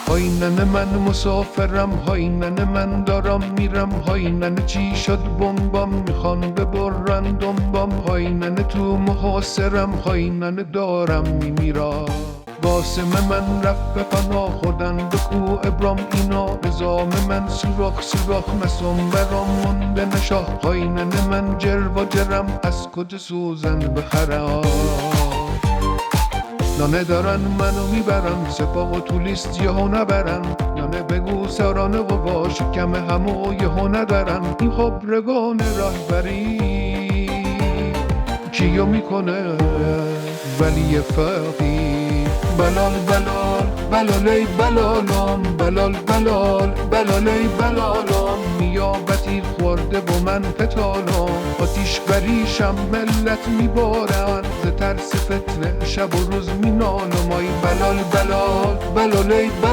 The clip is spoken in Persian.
های ننه من مسافرم، های ننه من دارم میرم، های ننه چی شد بمبام میخوان ببرن دنبام، های ننه تو محاصرم، های ننه دارم میمیرم. قاسم من رفت به پناه خوردن به کوه ابرام، اینا نظام من سوراخ سوراخ مسام برام مونده نشاه، های ننه من جر و جرم از کجا سوزن بخرم. نانه دارن منو میبرن سپاه و تولیست یهو نبرن، نانه بگو سرانه و با شکم همو یهو ندارن. این خبرگان رهبری چیو میکنه ولی فقیر؟ بلال بلال بلال ای بلالام، بلال بلال بلال ای بلالام، میابتی خورده و من پتالام، آتیش بریشم ملت میبارن ز ترس فتنه شب و روز مینالم. ای بلال بلال بلال ای